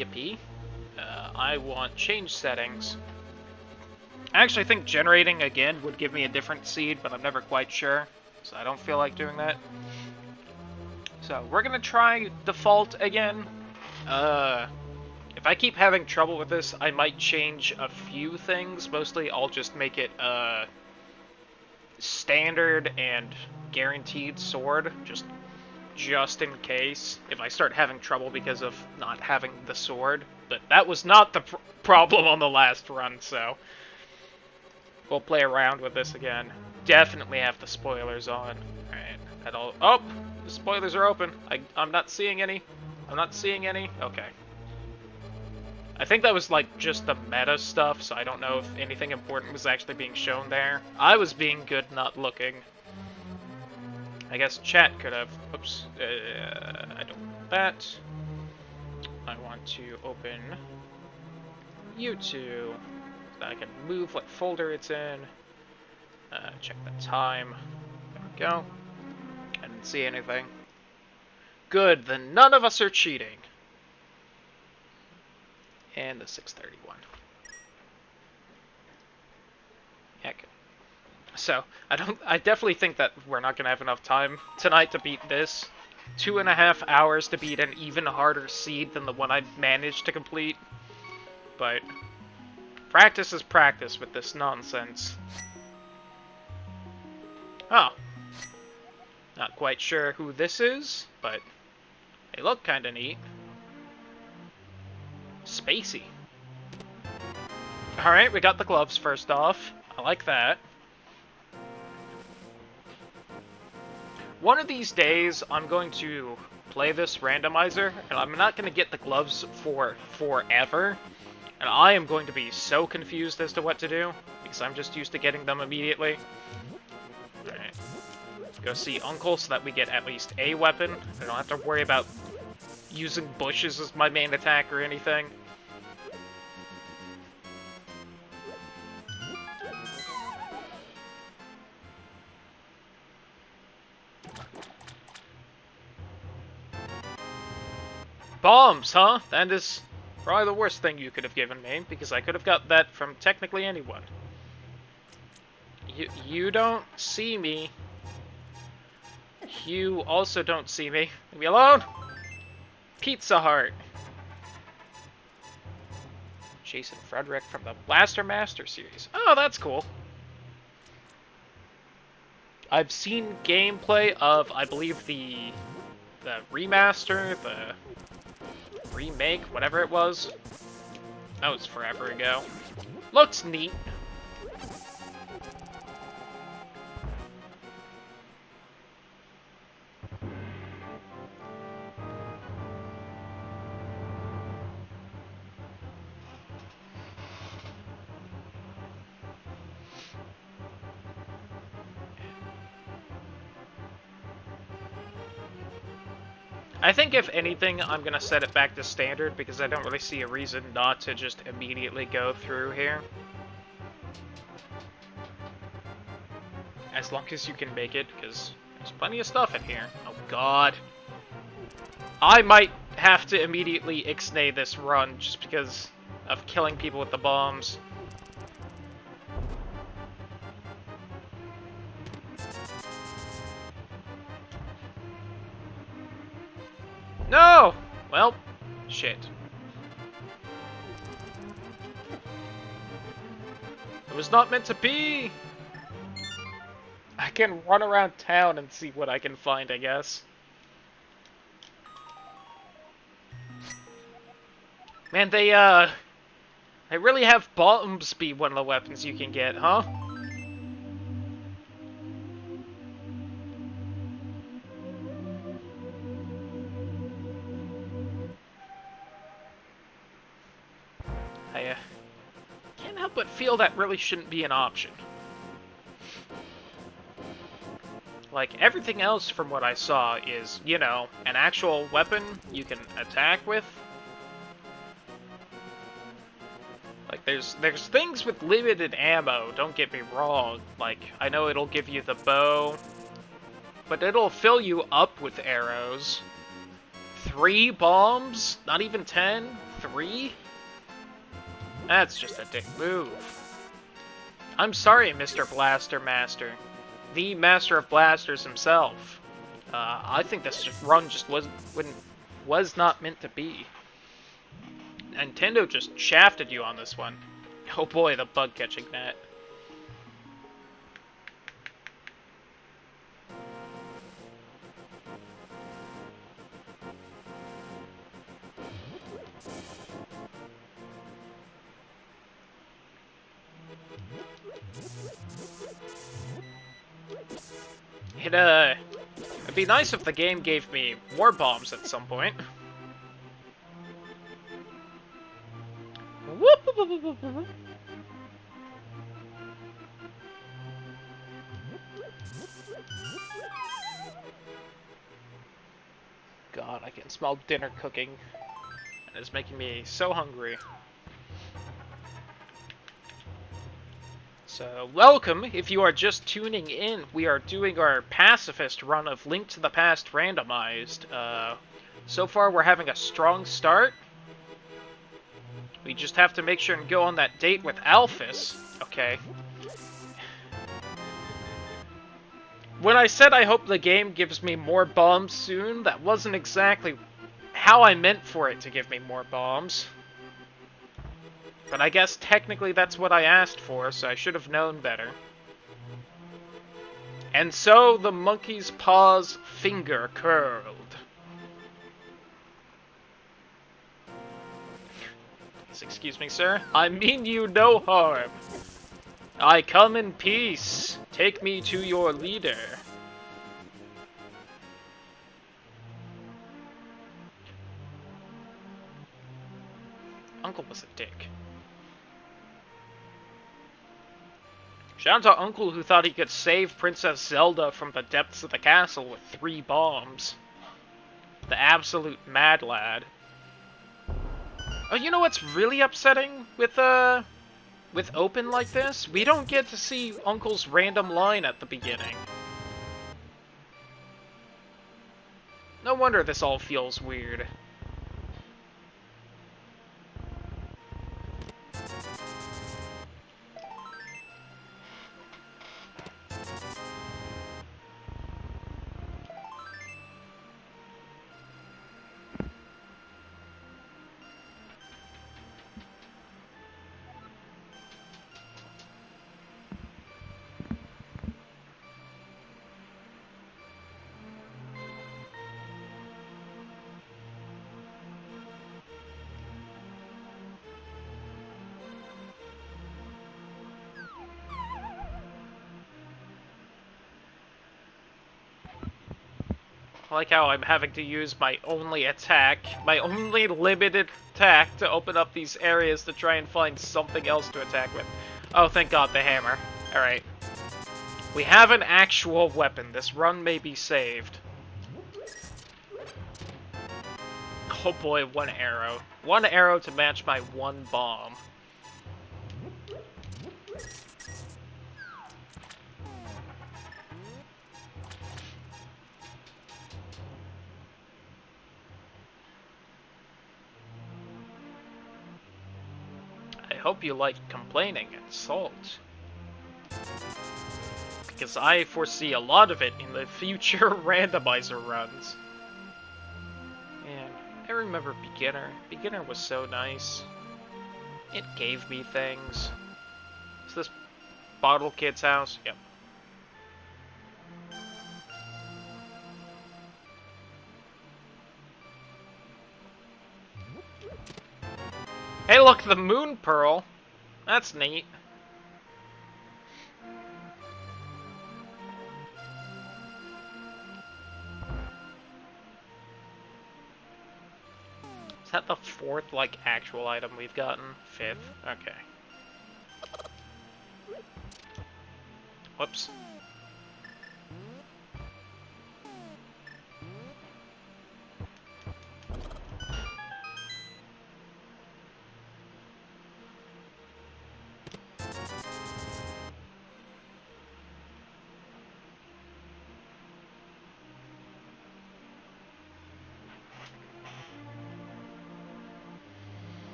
Yippee. I want change settings. I actually think generating again would give me a different seed, but I'm never quite sure, so I don't feel like doing that. So we're gonna try default again. If I keep having trouble with this, I might change a few things. Mostly I'll just make it standard and guaranteed sword, just in case if I start having trouble because of not having the sword. But that was not the problem on the last run, so we'll play around with this again. Definitely have the spoilers on. Alright, oh, the spoilers are open. I'm not seeing any. I'm not seeing any. Okay. I think that was like just the meta stuff, so I don't know if anything important was actually being shown there. I was being good not looking. I guess chat could have. Oops. I don't want that. I want to open YouTube. So I can move what folder it's in. Check the time. There we go. I didn't see anything. Good, then none of us are cheating. And the 631. Heck. So, I definitely think that we're not gonna have enough time tonight to beat this. 2.5 hours to beat an even harder seed than the one I managed to complete. But practice is practice with this nonsense. Oh. Not quite sure who this is, but they look kinda neat. Spacey. Alright, we got the gloves first off. I like that. One of these days, I'm going to play this randomizer, and I'm not going to get the gloves for forever. And I am going to be so confused as to what to do, because I'm just used to getting them immediately. Alright. Go see Uncle so that we get at least a weapon. I don't have to worry about using bushes as my main attack or anything. Bombs, huh? That is probably the worst thing you could have given me, because I could have got that from technically anyone. You don't see me. You also don't see me. Leave me alone! Pizza Hut. Jason Frederick from the Blaster Master series. Oh, that's cool. I've seen gameplay of, I believe, the remaster, the remake, whatever it was. That was forever ago. Looks neat. I think if anything, I'm gonna set it back to standard because I don't really see a reason not to just immediately go through here. As long as you can make it, because there's plenty of stuff in here. Oh god. I might have to immediately ixnay this run just because of killing people with the bombs. No! Well, shit. It was not meant to be! I can run around town and see what I can find, I guess. Man, they really have bombs be one of the weapons you can get, huh? I can't help but feel that really shouldn't be an option. Like, everything else from what I saw is, you know, an actual weapon you can attack with. Like, there's things with limited ammo, don't get me wrong. Like, I know it'll give you the bow, but it'll fill you up with arrows 3 bombs? Not even 10? 3? That's just a dick move. I'm sorry, Mr. Blaster Master. The Master of Blasters himself. I think this run just was not meant to be. Nintendo just shafted you on this one. Oh boy, the bug catching that. It'd be nice if the game gave me more bombs at some point. God, I can smell dinner cooking. And it's making me so hungry. So, welcome, if you are just tuning in. We are doing our pacifist run of Link to the Past Randomized. So far, we're having a strong start. We just have to make sure and go on that date with Alphys. Okay. When I said I hope the game gives me more bombs soon, that wasn't exactly how I meant for it to give me more bombs. But I guess technically that's what I asked for, so I should have known better. And so the monkey's paw's finger curled. Please excuse me, sir. I mean you no harm. I come in peace. Take me to your leader. Uncle was a dick. Shout out to Uncle who thought he could save Princess Zelda from the depths of the castle with 3 bombs. The absolute mad lad. Oh, you know what's really upsetting with open like this? We don't get to see Uncle's random line at the beginning. No wonder this all feels weird. I like how I'm having to use my only attack, my only limited attack to open up these areas to try and find something else to attack with. Oh, thank God, the hammer. Alright. We have an actual weapon. This run may be saved. Oh boy, 1 arrow. 1 arrow to match my 1 bomb. I hope you like complaining and salt. Because I foresee a lot of it in the future randomizer runs. Man, I remember Beginner. Beginner was so nice. It gave me things. Is this Bottle Kid's house? Yep. Hey look, the Moon Pearl! That's neat. Is that the 4th, like, actual item we've gotten? 5th? Okay. Whoops.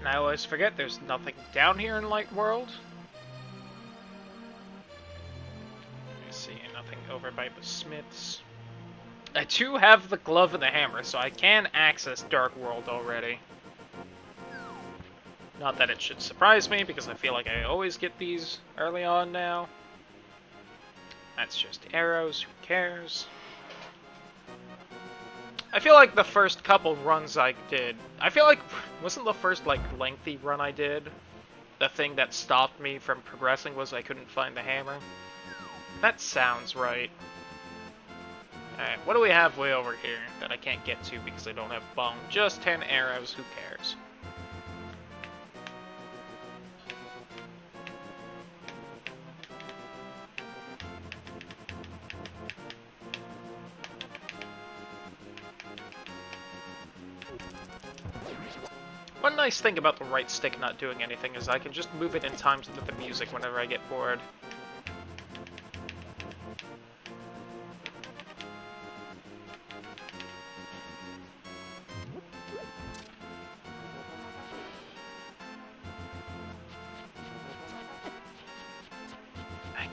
And I always forget there's nothing down here in Light World. Let me see, nothing over by the smiths. I do have the glove and the hammer, so I can access Dark World already. Not that it should surprise me, because I feel like I always get these early on now. That's just arrows, who cares? I feel like the first couple runs I did, I feel like, wasn't the first, like, lengthy run I did, the thing that stopped me from progressing was I couldn't find the hammer? That sounds right. Alright, what do we have way over here that I can't get to because I don't have bone? Just 10 arrows, who cares? One nice thing about the right stick not doing anything is I can just move it in time to the music whenever I get bored.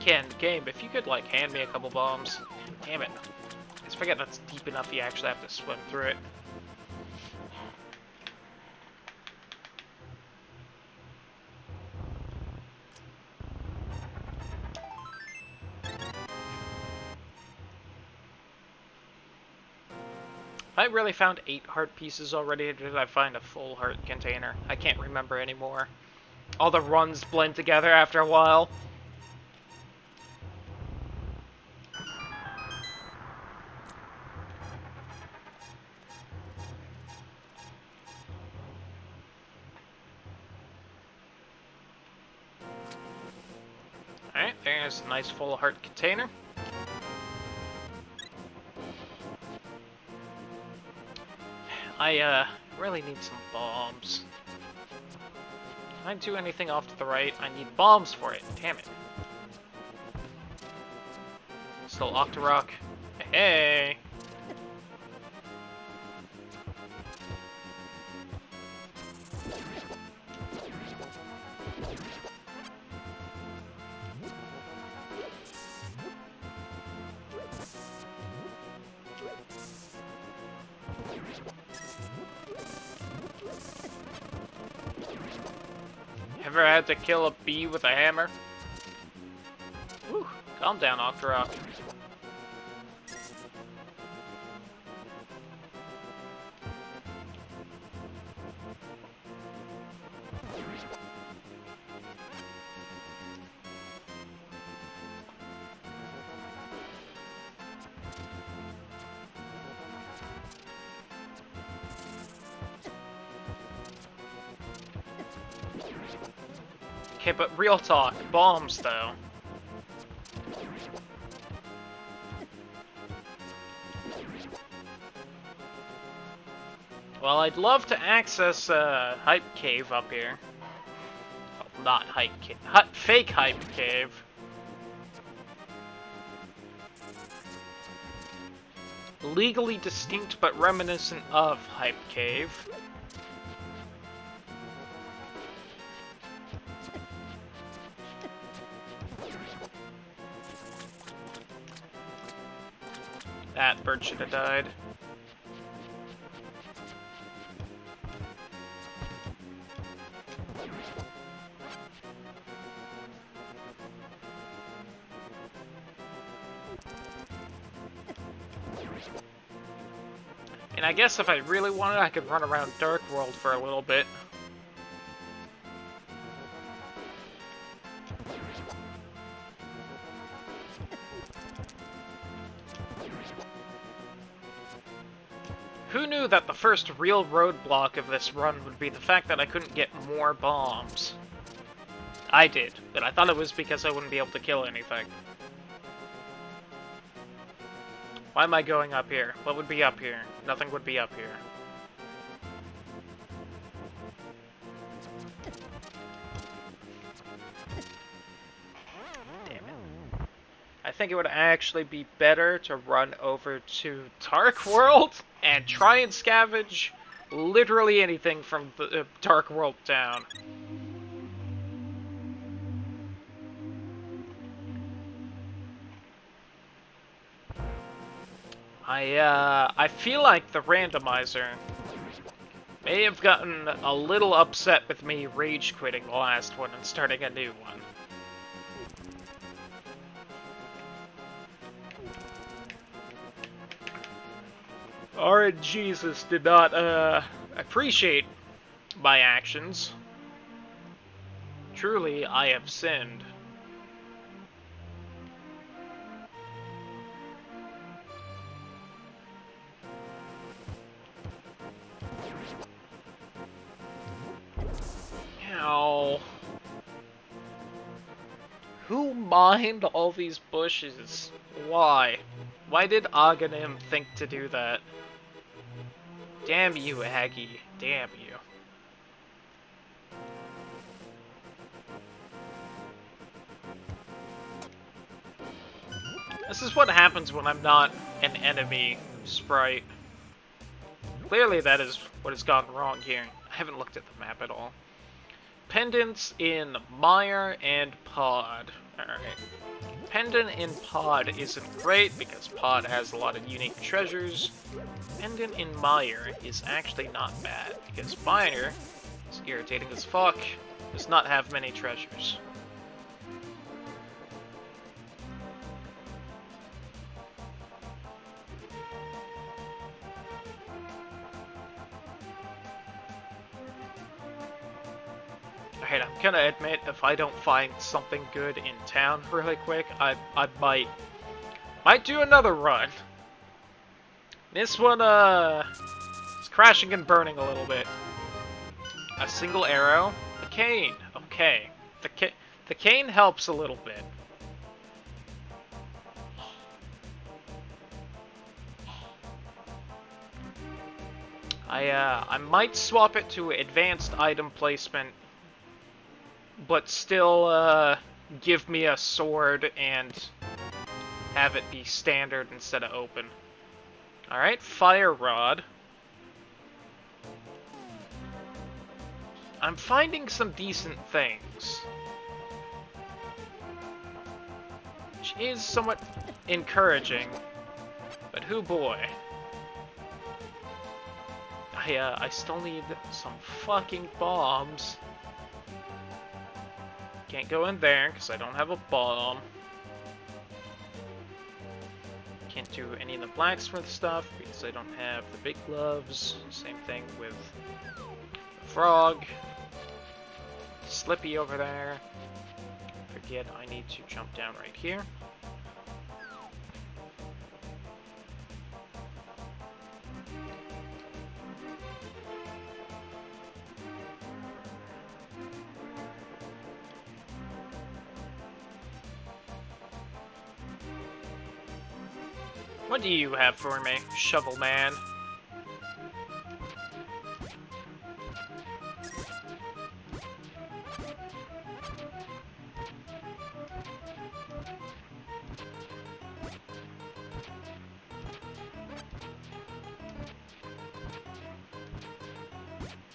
Again, game, if you could, like, hand me a couple bombs. Damn it. I just forget that's deep enough you actually have to swim through it. I really found 8 heart pieces already, or did I find a full heart container? I can't remember anymore. All the runs blend together after a while. Alright, there's a nice full heart container. I really need some bombs. Can I do anything off to the right? I need bombs for it. Damn it. Still Octorok. Hey! Ever had to kill a bee with a hammer? Whew, calm down, Octorok. Okay, but real talk, bombs though. Well, I'd love to access Hype Cave up here. Well, not Hype Cave. Fake Hype Cave. Legally distinct but reminiscent of Hype Cave. That bird should have died. And I guess if I really wanted, I could run around Dark World for a little bit. Who knew that the first real roadblock of this run would be the fact that I couldn't get more bombs? I did, but I thought it was because I wouldn't be able to kill anything. Why am I going up here? What would be up here? Nothing would be up here. Damn it. I think it would actually be better to run over to Dark World and try and scavenge literally anything from the Dark World down. I feel like the randomizer may have gotten a little upset with me rage quitting the last one and starting a new one. Jesus did not appreciate my actions. Truly, I have sinned. Ow. Who mined all these bushes? Why? Why did Aghanim think to do that? Damn you, Aggie. Damn you. This is what happens when I'm not an enemy sprite. Clearly that is what has gone wrong here. I haven't looked at the map at all. Pendants in Mire and Pod. Alright. Pendant in Pod isn't great because Pod has a lot of unique treasures. Pendant in Mire is actually not bad because Mire is irritating as fuck, does not have many treasures. Alright, I'm gonna admit, if I don't find something good in town really quick, I might do another run. This one, is crashing and burning a little bit. A single arrow. The cane. Okay. The cane helps a little bit. I might swap it to advanced item placement, but still, give me a sword and have it be standard instead of open. Alright, fire rod. I'm finding some decent things, which is somewhat encouraging, but hoo boy. I still need some fucking bombs. Can't go in there because I don't have a bomb. Can't do any of the blacksmith stuff because I don't have the big gloves. Same thing with the frog. Slippy over there. Forget I need to jump down right here. What do you have for me, Shovel Man?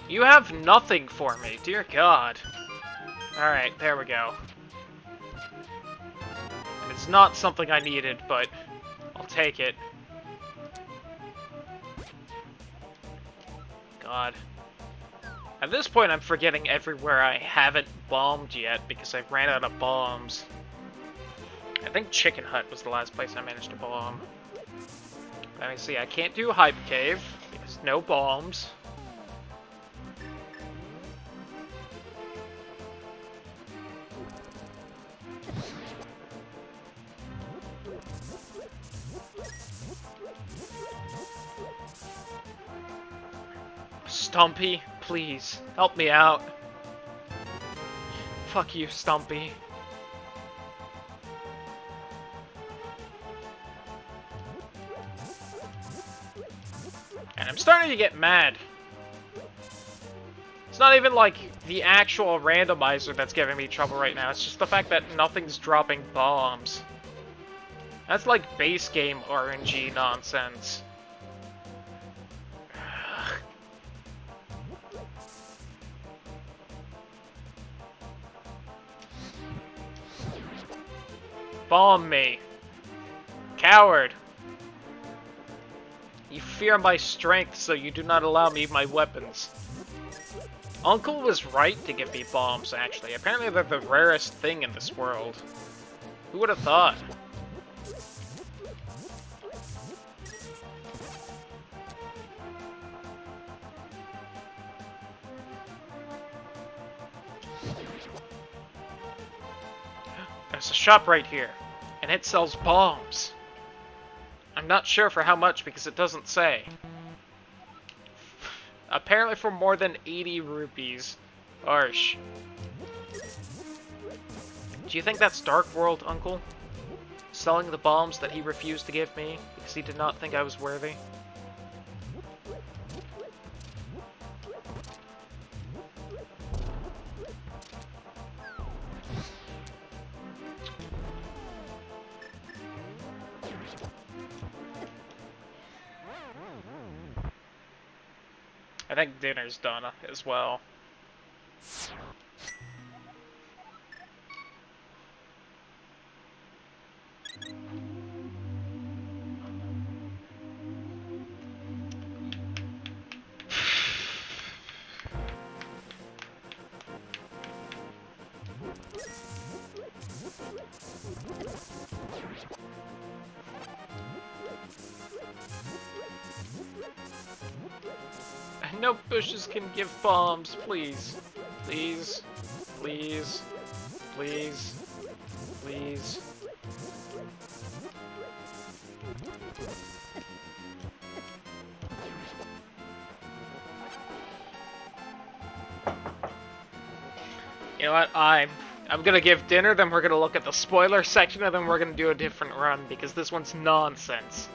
You have nothing for me, dear God. Alright, there we go. And it's not something I needed, but I'll take it. God. At this point, I'm forgetting everywhere I haven't bombed yet because I ran out of bombs. I think Chicken Hut was the last place I managed to bomb. Let me see, I can't do Hype Cave because no bombs. Stumpy, please, help me out. Fuck you, Stumpy. And I'm starting to get mad. It's not even like the actual randomizer that's giving me trouble right now, it's just the fact that nothing's dropping bombs. That's like base game RNG nonsense. Bomb me. Coward. You fear my strength, so you do not allow me my weapons. Uncle was right to give me bombs, actually. Apparently they're the rarest thing in this world. Who would have thought? There's a shop right here, and it sells bombs. I'm not sure for how much because it doesn't say. Apparently for more than 80 rupees. Harsh. Do you think that's Dark World, Uncle? Selling the bombs that he refused to give me because he did not think I was worthy? I think dinner's done as well. No bushes can give bombs, please. Please. Please. Please. Please. You know what? I'm gonna give dinner, then we're gonna look at the spoiler section, and then we're gonna do a different run, because this one's nonsense.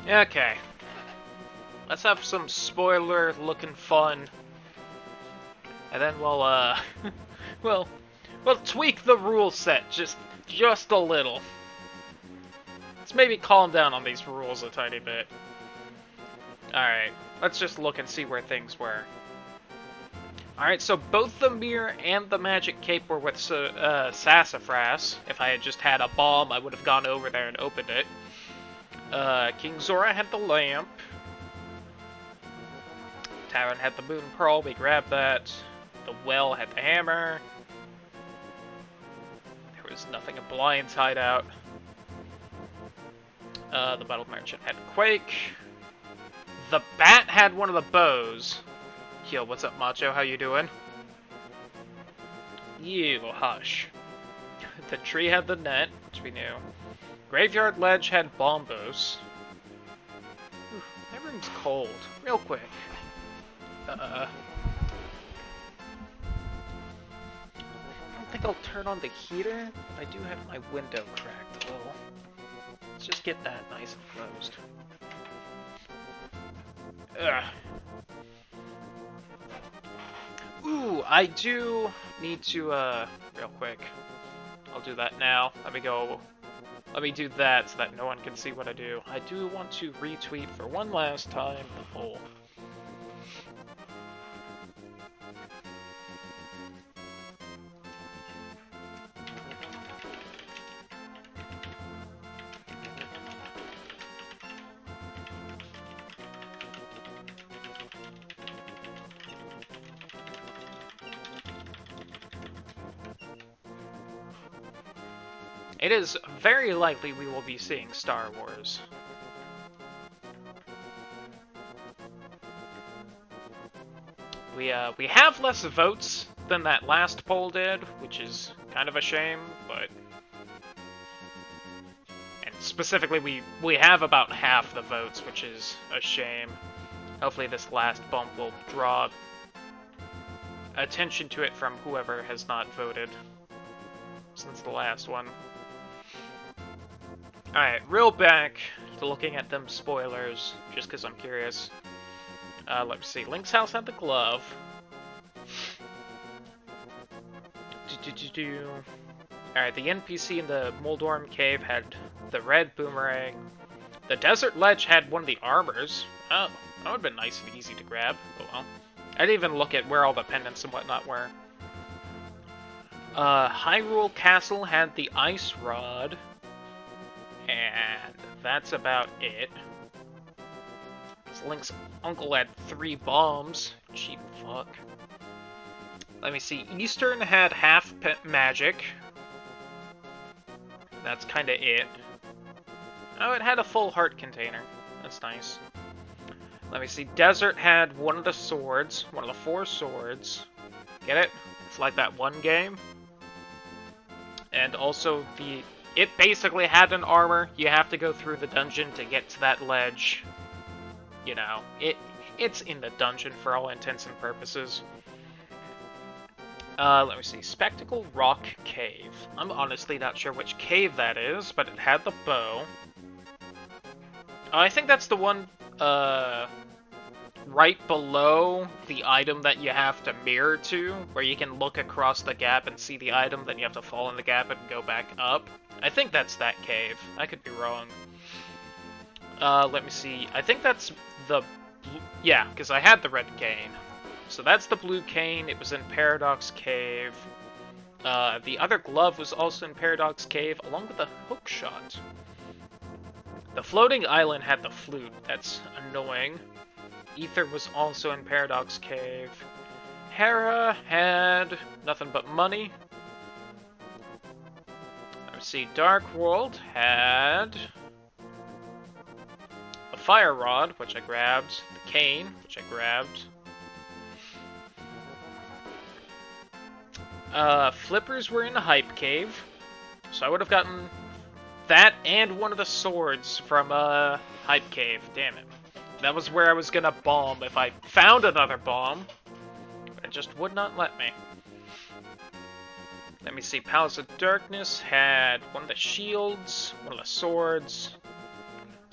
Okay. Let's have some spoiler-looking fun. And then we'll, we'll, we'll tweak the rule set just a little. Let's maybe calm down on these rules a tiny bit. Alright, let's just look and see where things were. Alright, so both the mirror and the magic cape were with Sassafras. If I had just had a bomb, I would have gone over there and opened it. King Zora had the lamp. Tyrant had the moon pearl, we grabbed that. The well had the hammer. There was nothing in Blind's hideout. The battle merchant had Quake. The bat had one of the bows. Yo, what's up, Macho? How you doing? You, hush. The tree had the net, which we knew. Graveyard Ledge had Bombos. Ooh, that room's cold. Real quick. I don't think I'll turn on the heater, but I do have my window cracked a little. Let's just get that nice and closed. Ugh. Ooh, I do need to, real quick. I'll do that now. Let me do that so that no one can see what I do. I do want to retweet for one last time the poll. It is very likely we will be seeing Star Wars. We have less votes than that last poll did, which is kind of a shame, but... And specifically, we have about half the votes, which is a shame. Hopefully this last bump will draw attention to it from whoever has not voted since the last one. Alright, real back to looking at them spoilers, just because I'm curious. Let me see. Link's house had the glove. Alright, the NPC in the Moldorm cave had the red boomerang. The desert ledge had one of the armors. Oh, that would have been nice and easy to grab. Oh well. I didn't even look at where all the pendants and whatnot were. Hyrule Castle had the ice rod. And that's about it. Link's uncle had 3 bombs. Cheap fuck. Let me see. Eastern had half magic. That's kinda it. Oh, it had a full heart container. That's nice. Let me see. Desert had one of the swords. One of the 4 swords. Get it? It's like that one game. And also it basically had an armor. You have to go through the dungeon to get to that ledge. You know, it's in the dungeon for all intents and purposes. Let me see. Spectacle Rock Cave. I'm honestly not sure which cave that is, but it had the bow. I think that's the one, right below the item that you have to mirror to, where you can look across the gap and see the item, then you have to fall in the gap and go back up. I think that's that cave. I could be wrong. Let me see. I think that's the... Yeah, because I had the red cane. So that's the blue cane. It was in Paradox Cave. The other glove was also in Paradox Cave, along with the hookshot. The floating island had the flute. That's annoying. Ether was also in Paradox Cave. Hera had nothing but money. Let's see. Dark World had the fire rod, which I grabbed. The cane, which I grabbed. Flippers were in the Hype Cave, so I would have gotten that and one of the swords from Hype Cave. Damn it. That was where I was gonna bomb if I found another bomb, but it just would not let me. Let me see. Palace of Darkness had one of the shields, one of the swords.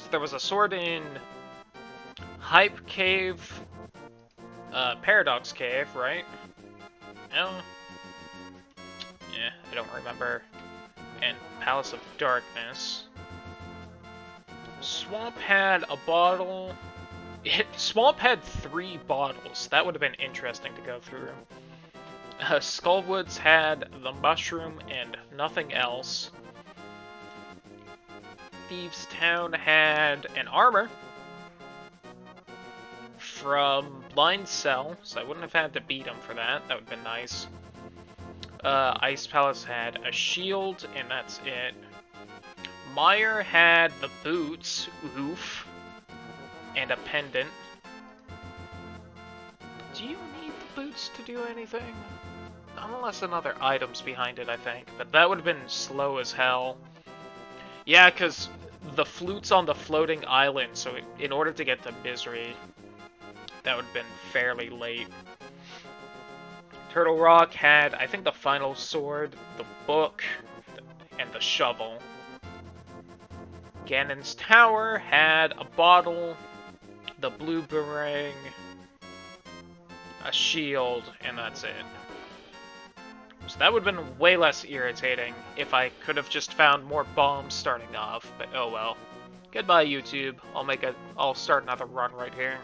So there was a sword in Hype Cave, Paradox Cave, right? No? Yeah, I don't remember. And Palace of Darkness. Swamp had a bottle. Swamp had 3 bottles. That would have been interesting to go through. Skullwoods had the mushroom and nothing else. Thieves Town had an armor from Blind Cell, so I wouldn't have had to beat him for that. That would have been nice. Ice Palace had a shield, and that's it. Meyer had the boots, oof, and a pendant. Do you need the boots to do anything? Unless another item's behind it, I think. But that would have been slow as hell. Yeah, because the flute's on the floating island, so in order to get to Misery, that would have been fairly late. Turtle Rock had, I think, the final sword, the book, and the shovel. Ganon's Tower had a bottle, the blue boomerang, a shield, and that's it. So that would have been way less irritating if I could have just found more bombs starting off, but oh well. Goodbye, YouTube. I'll start another run right here.